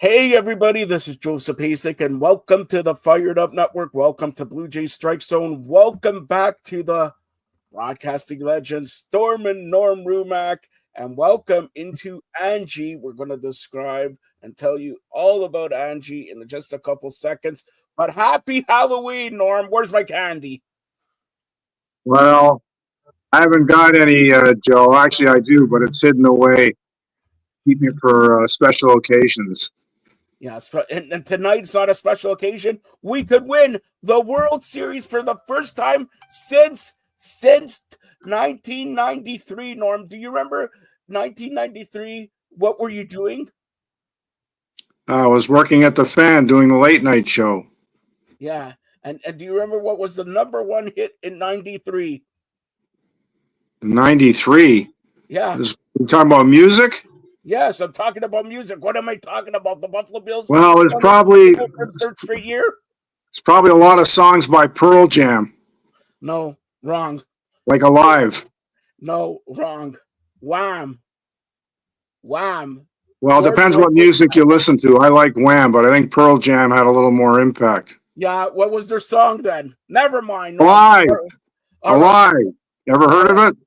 Hey everybody, this is Joseph Hasek, and welcome to the Fired Up Network. Welcome to Blue Jays Strike Zone. Welcome back to the broadcasting legends Storm and Norm RUMACK, and welcome into Angie. We're going to describe and tell you all about Angie in just a couple seconds. But happy Halloween, Norm. Where's my candy? Well, I haven't got any, Joe. Actually, I do, but it's hidden away. Keep it for special occasions. Yes, and tonight's not a special occasion. We could win the World Series for the first time since 1993. Norm, do you remember 1993? What were you doing? I was working at the Fan doing the late night show. Yeah, and do you remember what was the number one hit in 93? 93. Yeah. We're talking about music? Yes, I'm talking about music. What am I talking about? The Buffalo Bills? Well, it's probably third straight year. It's probably a lot of songs by Pearl Jam. No, wrong. Like Alive. No, wrong. Wham. Wham. Well, it depends what music you listen to. I like Wham, but I think Pearl Jam had a little more impact. Yeah, what was their song then? Never mind. No. Alive. Ever heard of it?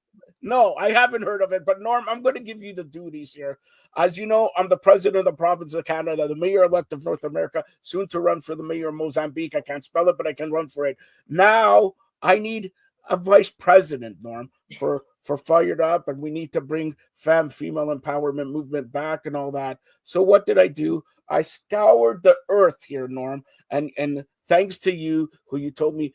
No, I haven't heard of it. But Norm, I'm going to give you the duties here. As you know, I'm the president of the province of Canada, the mayor-elect of North America, soon to run for the mayor of Mozambique. I can't spell it, but I can run for it. Now, I need a vice president, Norm, for Fired Up, and we need to bring female empowerment movement back and all that. So what did I do? I scoured the earth here, Norm, and thanks to you, who you told me,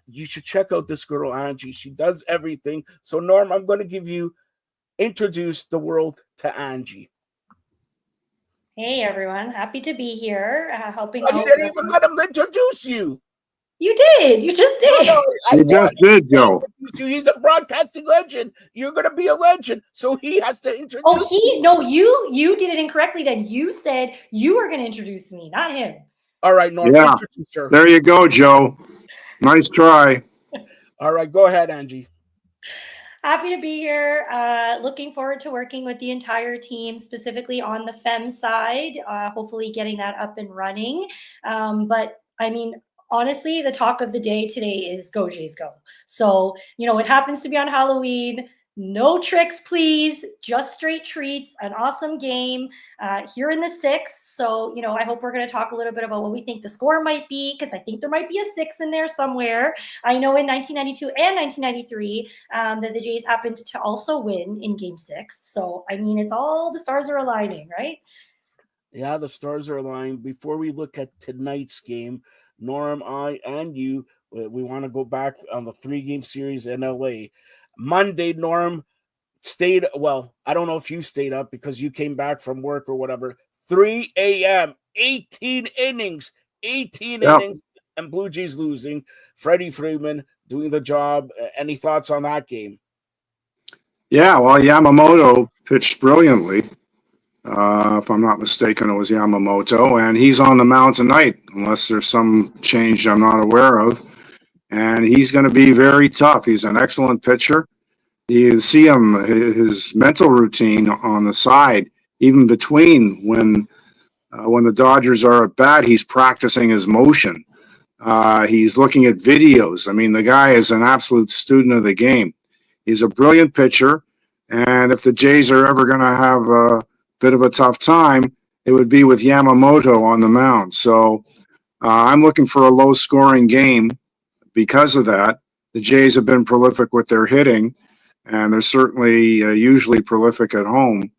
you should check out this girl, Angie. She does everything. So, Norm, I'm going to introduce the world to Angie. Hey, everyone. Happy to be here helping out. You didn't even let him introduce you. You did. You just did. You just did, Joe. He's a broadcasting legend. You're going to be a legend. So he has to introduce you did it incorrectly then. You said you were going to introduce me, not him. All right, Norm, introduce her. There you go, Joe. Nice try. All right, go ahead, Angie. Happy to be here. Looking forward to working with the entire team, specifically on the FEM side, hopefully getting that up and running. But I mean, honestly, the talk of the day today is Go Jays Go. So, it happens to be on Halloween. No tricks, please. Just straight treats. An awesome game here in the 6th. So, I hope we're going to talk a little bit about what we think the score might be, because I think there might be a 6 in there somewhere. I know in 1992 and 1993 that the Jays happened to also win in Game 6. So, I mean, it's all the stars are aligning, right? Yeah, the stars are aligned. Before we look at tonight's game, Norm, I, and you, we want to go back on the 3-game series in LA. Monday, Norm stayed, well, I don't know if you stayed up because you came back from work or whatever. 3 a.m., 18 innings, innings, and Blue Jays losing. Freddie Freeman doing the job. Any thoughts on that game? Yeah, well, Yamamoto pitched brilliantly. If I'm not mistaken, it was Yamamoto, and he's on the mound tonight, unless there's some change I'm not aware of. And he's going to be very tough. He's an excellent pitcher. You see him, his mental routine on the side, even between when the Dodgers are at bat, he's practicing his motion. He's looking at videos. I mean, the guy is an absolute student of the game. He's a brilliant pitcher, and if the Jays are ever going to have a bit of a tough time, it would be with Yamamoto on the mound. So I'm looking for a low-scoring game. Because of that, the Jays have been prolific with their hitting, and they're certainly usually prolific at home.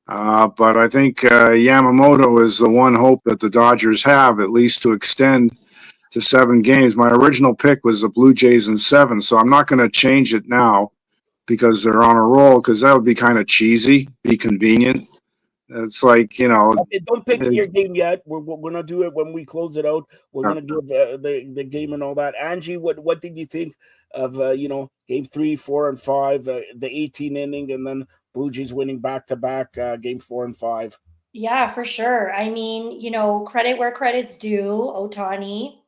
But I think Yamamoto is the one hope that the Dodgers have, at least to extend to 7 games. My original pick was the Blue Jays in 7, so I'm not going to change it now because they're on a roll, because that would be kind of cheesy, be convenient. It's like, Okay, don't pick your game yet. We're going to do it when we close it out. We're going to give the game and all that. Angie, what did you think of, game 3, 4, and 5, the 18 inning, and then Blue Jays winning back-to-back game 4 and 5? Yeah, for sure. I mean, credit where credit's due. Ohtani,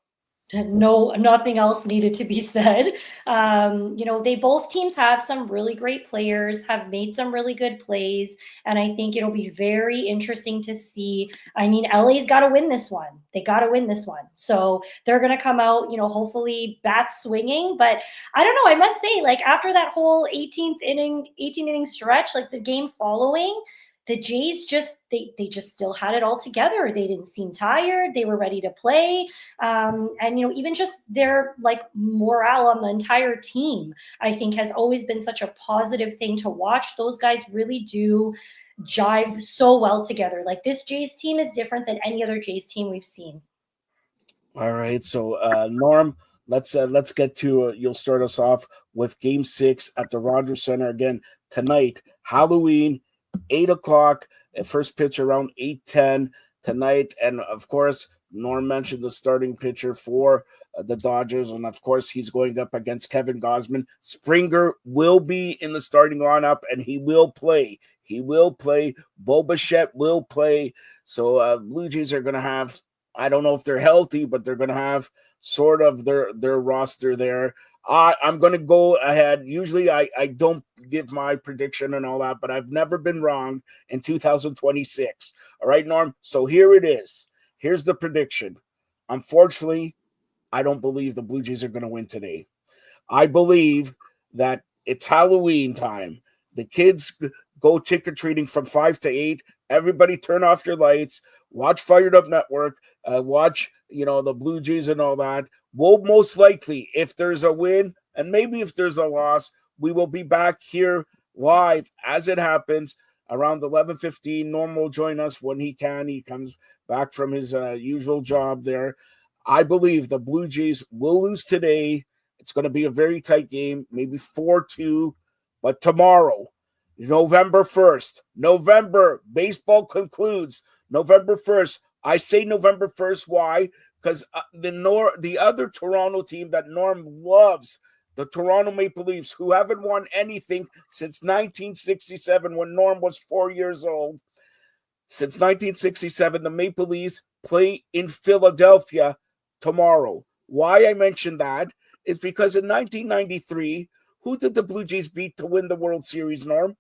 nothing else needed to be said. You know, both teams have some really great players, have made some really good plays, and I think it'll be very interesting to see. I mean, LA's got to win this one. They got to win this one, so they're going to come out, you know, hopefully bats swinging. But I don't know. I must say, like after that whole 18 inning stretch, like the game following, the Jays just they just still had it all together. They didn't seem tired. They were ready to play. And you know, even just their like morale on the entire team, I think has always been such a positive thing to watch. Those guys really do jive so well together. Like this Jays team is different than any other Jays team we've seen. All right, so Norm, let's get to you'll start us off with Game 6 at the Rogers Center again tonight, Halloween, 8:00. First pitch around 8:10 tonight, and of course, Norm mentioned the starting pitcher for the Dodgers, and of course, he's going up against Kevin Gausman. Springer will be in the starting lineup, and he will play. He will play. Bo Bichette will play. So Blue Jays are going to have, I don't know if they're healthy, but they're going to have sort of their roster there. I'm going to go ahead. Usually I don't give my prediction and all that, but I've never been wrong in 2026. All right, Norm. So here it is. Here's the prediction. Unfortunately, I don't believe the Blue Jays are going to win today. I believe that it's Halloween time. The kids go trick-or-treating from 5 to 8. Everybody turn off your lights. Watch Fired Up Network. Watch, you know, the Blue Jays and all that. We'll most likely, if there's a win and maybe if there's a loss, we will be back here live as it happens around 11:15. Norm will join us when he can. He comes back from his usual job there. I believe the Blue Jays will lose today. It's going to be a very tight game, maybe 4-2. But tomorrow, November 1st, baseball concludes November 1st. I say November 1st. Why? Because the other Toronto team that Norm loves, the Toronto Maple Leafs, who haven't won anything since 1967 when Norm was 4 years old. Since 1967, the Maple Leafs play in Philadelphia tomorrow. Why I mentioned that is because in 1993, who did the Blue Jays beat to win the World Series, Norm?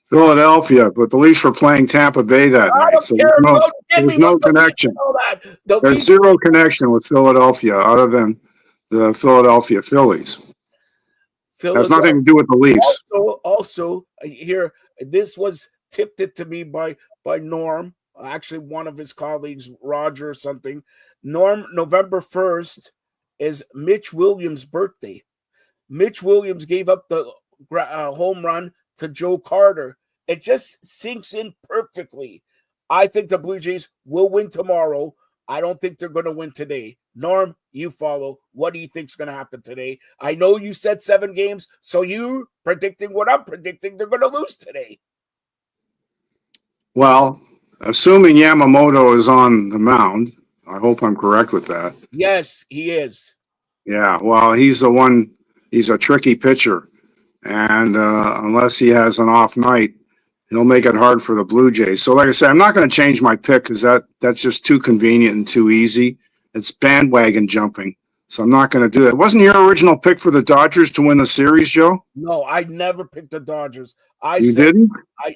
Philadelphia, but the Leafs were playing Tampa Bay that I night, don't so care. there's no connection. There's zero connection with Philadelphia other than the Philadelphia Phillies. Has nothing to do with the Leafs. Also, here, this was tipped it to me by Norm, actually one of his colleagues, Roger or something. Norm, November 1st is Mitch Williams' birthday. Mitch Williams gave up the home run to Joe Carter. It just sinks in perfectly. I think the Blue Jays will win tomorrow. I don't think they're going to win today. Norm, you follow. What do you think is going to happen today? I know you said 7 games, so you predicting what I'm predicting. They're going to lose today. Well, assuming Yamamoto is on the mound, I hope I'm correct with that. Yes, he is. Yeah, well, he's a tricky pitcher. And unless he has an off night, it'll make it hard for the Blue Jays. So like I said, I'm not going to change my pick because that's just too convenient and too easy. It's bandwagon jumping. So I'm not going to do that. Wasn't your original pick for the Dodgers to win the series, Joe? No, I never picked the Dodgers. Didn't?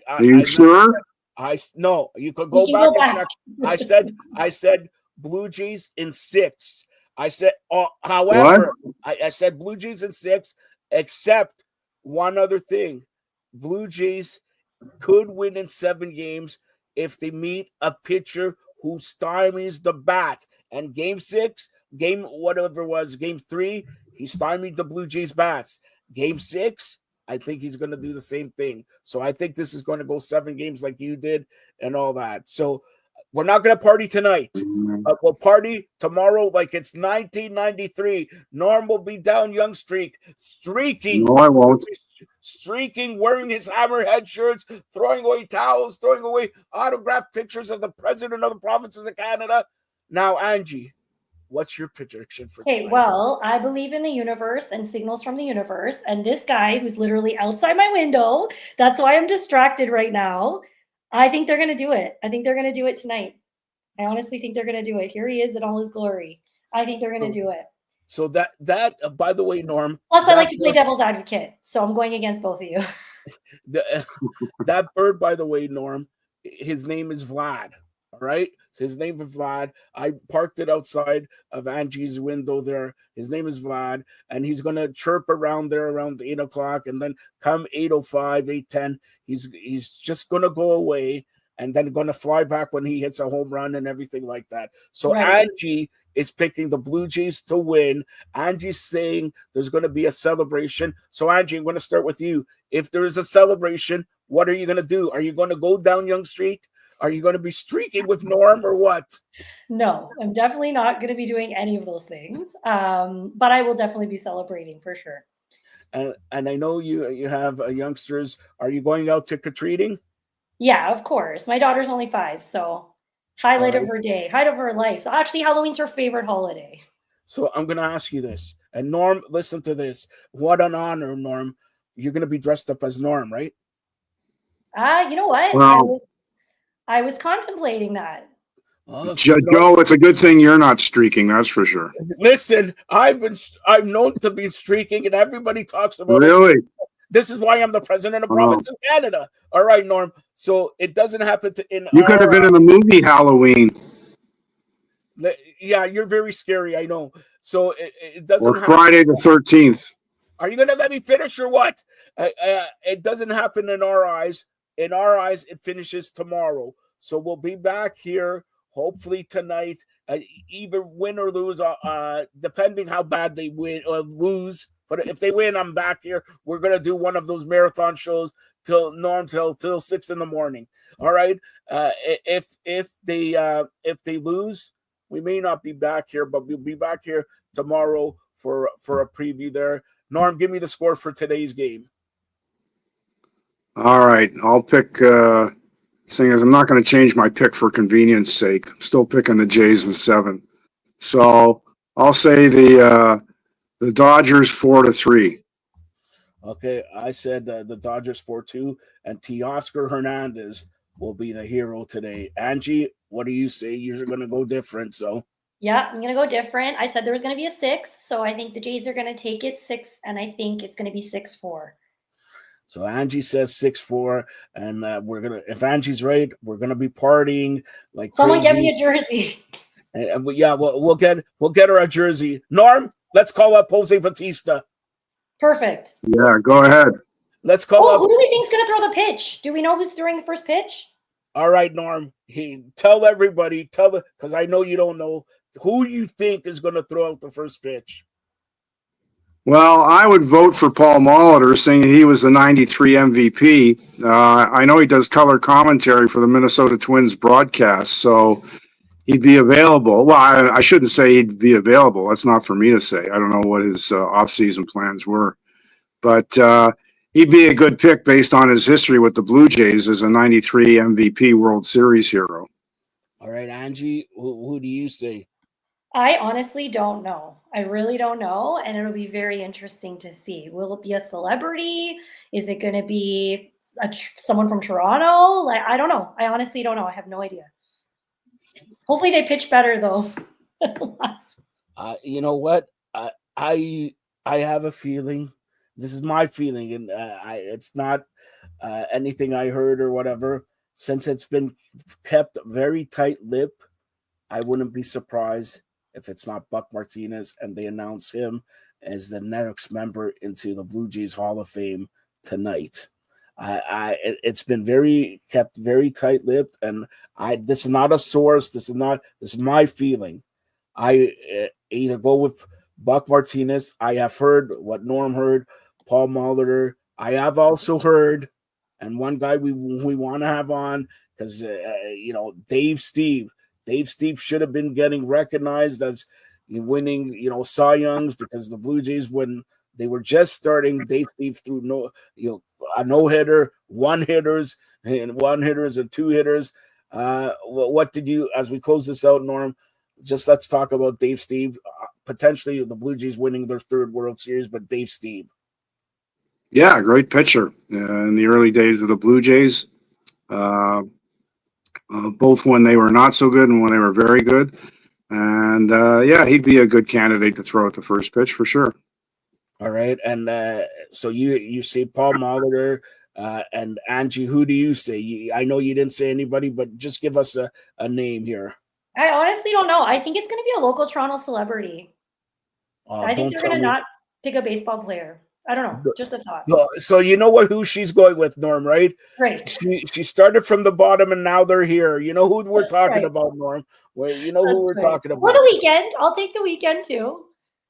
Are you sure? No, you could go back and check. I said Blue Jays in 6. I said, however, I said Blue Jays in 6, except one other thing. Blue Jays could win in 7 games if they meet a pitcher who stymies the bat. And game 3, he stymied the Blue Jays bats. Game 6, I think he's going to do the same thing. So I think this is going to go 7 games like you did and all that. So we're not going to party tonight. We'll party tomorrow like it's 1993. Norm will be down Young streaking. No, I won't. Streaking, wearing his Hammerhead shirts, throwing away towels, throwing away autographed pictures of the president of the provinces of Canada. Now, Angie, what's your prediction for tonight? Okay, well, I believe in the universe and signals from the universe. And this guy who's literally outside my window, that's why I'm distracted right now. I think they're going to do it. I think they're going to do it tonight. I honestly think they're going to do it. Here he is in all his glory. I think they're going to do it. So that by the way, Norm. Plus, I like to play devil's advocate, so I'm going against both of you. That bird, by the way, Norm, his name is Vlad. All right, his name is Vlad. I parked it outside of Angie's window there. His name is Vlad, and he's gonna chirp around there around 8 o'clock, and then come 8:05, 8:10, he's just gonna go away, and then gonna fly back when he hits a home run and everything like that. So Right. Angie is picking the Blue Jays to win. Angie's saying there's going to be a celebration. So Angie, I'm going to start with you. If there is a celebration, what are you going to do? Are you going to go down Yonge Street? Are you going to be streaking with Norm or what? No, I'm definitely not going to be doing any of those things. But I will definitely be celebrating for sure. And I know you have youngsters. Are you going out trick-or-treating? Yeah, of course. My daughter's only 5, so highlight of her day, highlight of her life. Actually, Halloween's her favorite holiday. So I'm going to ask you this. And Norm, listen to this. What an honor, Norm. You're going to be dressed up as Norm, right? You know what? Well, I was contemplating that. Joe, it's a good thing you're not streaking, that's for sure. Listen, I'm known to be streaking, and everybody talks about really? it. This is why I'm the president of province of Canada. All right, Norm. So it doesn't happen You could have been in the movie Halloween. Yeah, you're very scary, I know. So it doesn't happen. Or Friday the 13th. Are you going to let me finish or what? It doesn't happen in our eyes. In our eyes, it finishes tomorrow. So we'll be back here hopefully tonight, either win or lose, depending how bad they win or lose. But if they win, I'm back here. We're gonna do one of those marathon shows till 6 in the morning. All right. If they lose, we may not be back here, but we'll be back here tomorrow for a preview there. Norm, give me the score for today's game. All right, I'll pick. Seeing as I'm not going to change my pick for convenience sake, I'm still picking the Jays in 7. So I'll say the Dodgers 4-3. Okay, I said the Dodgers 4-2, and Teoscar Hernandez will be the hero today. Angie, what do you say? You're going to go different, so. Yeah, I'm going to go different. I said there was going to be a 6, so I think the Jays are going to take it 6, and I think it's going to be 6-4. So Angie says 6-4, and we're gonna. If Angie's right, we're gonna be partying like someone crazy. Get me a jersey. And yeah, we'll get her a jersey. Norm, let's call up Jose Bautista. Perfect. Yeah, go ahead. Let's call up. Who do we think's gonna throw the pitch? Do we know who's throwing the first pitch? All right, Norm. Tell everybody. Because I know you don't know who you think is gonna throw out the first pitch. Well, I would vote for Paul Molitor, saying he was the 93 MVP. I know he does color commentary for the Minnesota Twins broadcast, so he'd be available. Well, I shouldn't say he'd be available. That's not for me to say. I don't know what his off-season plans were. But he'd be a good pick based on his history with the Blue Jays as a 93 MVP World Series hero. All right, Angie, who do you say? I honestly don't know. I really don't know, and it'll be very interesting to see. Will it be a celebrity? Is it going to be someone from Toronto? Like, I don't know. I honestly don't know. I have no idea. Hopefully they pitch better, though. You know what? I have a feeling. This is my feeling, and it's not anything I heard or whatever. Since it's been kept very tight-lipped, I wouldn't be surprised if it's not Buck Martinez and they announce him as the next member into the Blue Jays Hall of Fame tonight. It's been kept very tight-lipped, and this is not a source. This is my feeling. I either go with Buck Martinez. I have heard what Norm heard, Paul Molitor. I have also heard, and one guy we want to have on because Dave Steve. Dave Steve should have been getting recognized as winning, Cy Youngs, because the Blue Jays, when they were just starting, Dave Steve threw a no-hitter, one-hitters, and two hitters. What did you, as we close this out, Norm, just let's talk about Dave Steve, potentially the Blue Jays winning their 3rd World Series, but Dave Steve. Yeah, great pitcher in the early days of the Blue Jays. Both when they were not so good and when they were very good. And yeah, he'd be a good candidate to throw at the first pitch for sure. All right, and so you say Paul Molitor and Angie. Who do you say? I know you didn't say anybody, but just give us a name here. I honestly don't know. I think it's going to be a local Toronto celebrity. I think Don't they're tell going to me. not pick a baseball player. I don't know. Just a thought. So you know who she's going with, Norm, right? Right. She started from the bottom and now they're here. You know who we're That's talking right. about, Norm. You know who That's we're right. talking Or about. the weekend. I'll take the weekend too.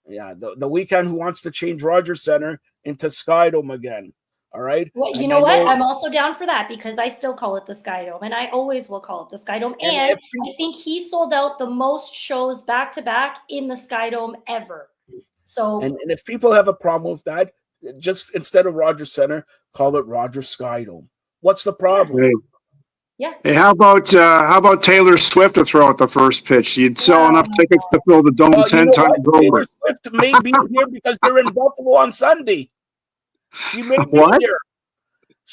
Yeah, the weekend who wants to change Rogers Center into Skydome again. All right. Well, you And know I what? know, I'm also down for that because I still call it the Skydome, and I always will call it the Skydome. And if I think he sold out the most shows back to back in the Skydome ever. So, and if people have a problem with that, just instead of Rogers Center, call it Rogers Skydome. What's the problem? Hey, yeah. hey, how about Taylor Swift to throw at the first pitch? You'd sell enough tickets to fill the dome Well, you 10 know times what? Taylor over. Swift may be here because they're in Buffalo on Sunday. She may be What? here.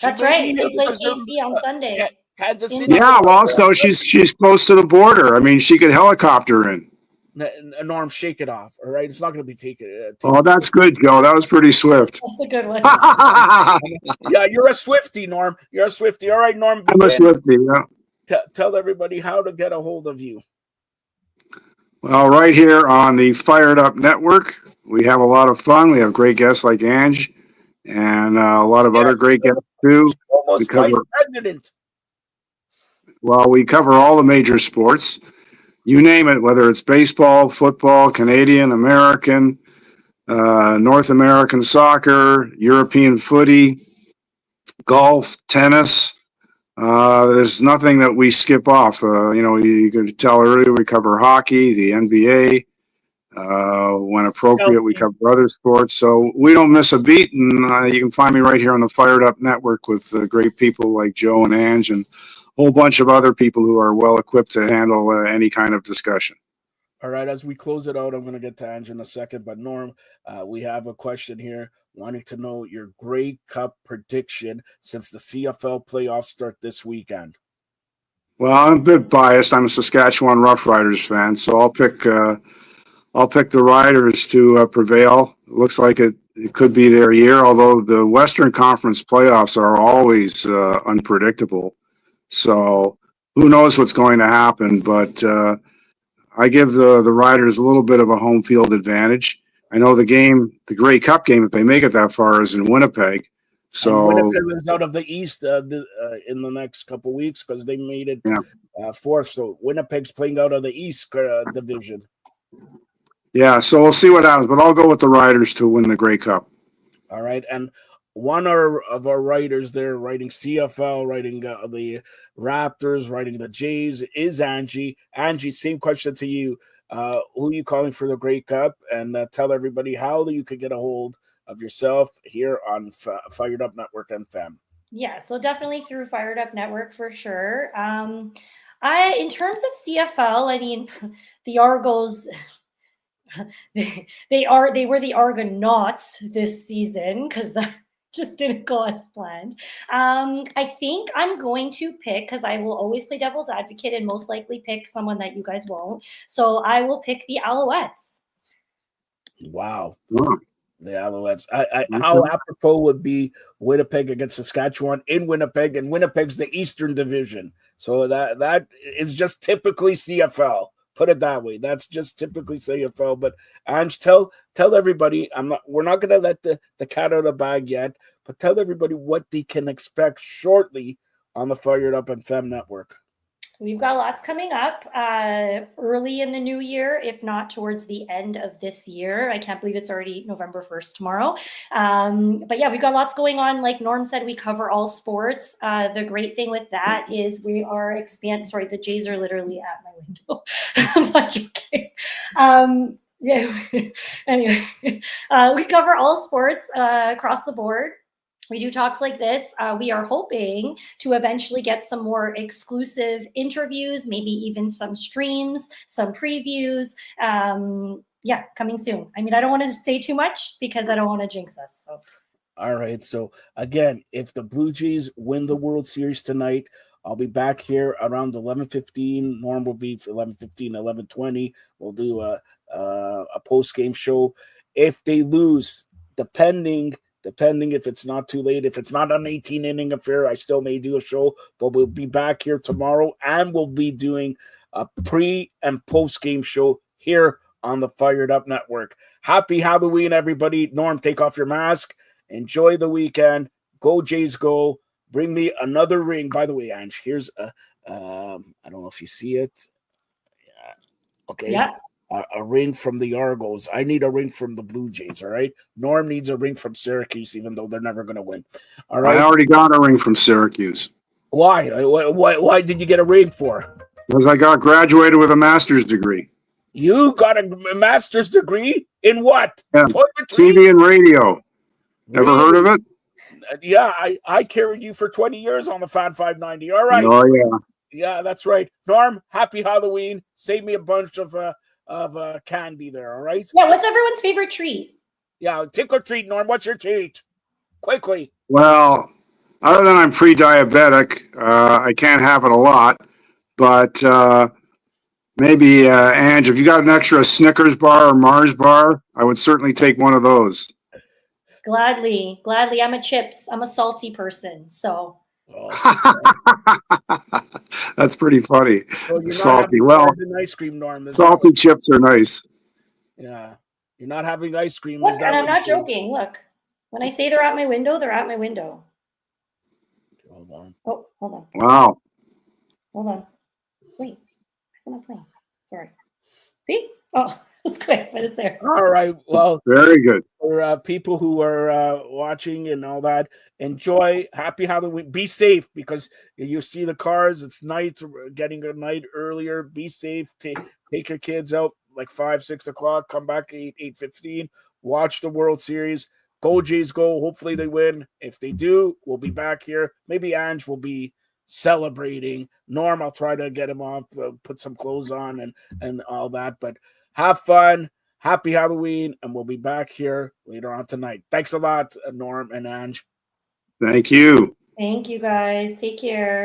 That's right. They play KC on Sunday. Kansas City. Yeah, well, so she's close to the border. I mean, she could helicopter in. Norm, shake it off. All right, it's not going to be taken. Oh, that's good, Joe. That was pretty swift. That's a good one. Yeah, you're a Swiftie, Norm. You're a Swiftie. All right, Norm. I'm a Swiftie, yeah. Tell everybody how to get a hold of you. Well, right here on the Fired Up Network, we have a lot of fun. We have great guests like Angie and a lot of other great guests too. Almost vice president. Well, we cover all the major sports. You name it, whether it's baseball, football, Canadian, American, North American soccer, European footy, golf, tennis. There's nothing that we skip off. You could tell earlier we cover hockey, the NBA. When appropriate, we cover other sports. So we don't miss a beat. And you can find me right here on the Fired Up Network with great people like Joe and Ange and a whole bunch of other people who are well equipped to handle any kind of discussion. All right, as we close it out, I'm going to get to Ange in a second. But Norm, we have a question here wanting to know your Grey Cup prediction since the CFL playoffs start this weekend. Well, I'm a bit biased. I'm a Saskatchewan Roughriders fan, so I'll pick the Riders to prevail. It looks like it could be their year, although the Western Conference playoffs are always unpredictable. So who knows what's going to happen, but I give the Riders a little bit of a home field advantage. I know the Grey Cup game, if they make it that far, is in Winnipeg. So and Winnipeg is out of the East in the next couple of weeks because they made it fourth. So Winnipeg's playing out of the East division. Yeah, so we'll see what happens, but I'll go with the Riders to win the Grey Cup. All right, and one of our writers there, writing CFL, writing the Raptors, writing the Jays, is Angie. Angie, same question to you. Who are you calling for the Grey Cup? And tell everybody how you could get a hold of yourself here on Fired Up Network and FEM. Yeah, so definitely through Fired Up Network for sure. In terms of CFL, I mean, the Argos. They were the Argonauts this season because that just didn't go as planned. I think I'm going to pick, because I will always play devil's advocate and most likely pick someone that you guys won't. So I will pick the Alouettes. Wow. The Alouettes. How apropos would be Winnipeg against Saskatchewan in Winnipeg, and Winnipeg's the Eastern Division. So that is just typically CFL. Put it that way. That's just typically CFL. But Ange, tell everybody. We're not going to let the cat out of the bag yet, but tell everybody what they can expect shortly on the Fired Up and FEM network. We've got lots coming up early in the new year, if not towards the end of this year. I can't believe it's already November 1st tomorrow. But yeah, we've got lots going on. Like Norm said, we cover all sports. The great thing with that is we are expanding. Sorry, the Jays are literally at my window. I'm not joking. Yeah. Anyway, we cover all sports across the board. We do talks like this. We are hoping to eventually get some more exclusive interviews, maybe even some streams, some previews. Yeah, coming soon. I mean, I don't want to say too much because I don't want to jinx us. So. All right. So again, if the Blue Jays win the World Series tonight, I'll be back here around 11:15. Norm will be for 11:15, 11:20. We'll do a post game show. If they lose, depending if it's not too late, if it's not an 18 inning affair, I still may do a show. But we'll be back here tomorrow, and we'll be doing a pre and post game show here on the Fired Up Network. Happy Halloween, everybody. Norm, take off your mask. Enjoy the weekend. Go Jays, go. Bring me another ring. By the way, Ange, here's I don't know if you see it. Yeah. Okay. Yeah. A ring from the Argos. I need a ring from the Blue Jays. All right. Norm needs a ring from Syracuse, even though they're never going to win. All right. I already got a ring from Syracuse. Why? Why did you get a ring for? Because I got graduated with a master's degree. You got a master's degree in what? Yeah. TV and radio. Ever heard of it? Yeah, I carried you for 20 years on the Fan 590. All right. Oh, yeah. Yeah, that's right. Norm, happy Halloween. Save me a bunch of candy there, all right? Yeah, what's everyone's favorite treat? Yeah, trick or treat, Norm. What's your treat? Quickly. Well, other than I'm pre-diabetic, I can't have it a lot. But maybe, Ange, if you got an extra Snickers bar or Mars bar, I would certainly take one of those. Gladly. I'm a salty person, so. Oh, that's pretty funny. so you're salty. Not well, ice cream, Norm. Salty chips are nice. Yeah, you're not having ice cream. Look, and I'm not joking. Look, when I say they're at my window, they're at my window. Hold on. Oh, hold on. Wow. Hold on. Wait, why am I playing? Sorry. See? Oh, it's quick, but it's there. All right. Well, very good. For people who are watching and all that, enjoy. Happy Halloween. Be safe, because you see the cars. It's night, getting a night earlier. Be safe. Take your kids out like 5, 6 o'clock. Come back 8:15. Watch the World Series. Go Jays, go. Hopefully they win. If they do, we'll be back here. Maybe Ange will be celebrating. Norm, I'll try to get him off, put some clothes on and all that. But have fun. Happy Halloween, and we'll be back here later on tonight. Thanks a lot, Norm and Ange. Thank you. Thank you, guys. Take care.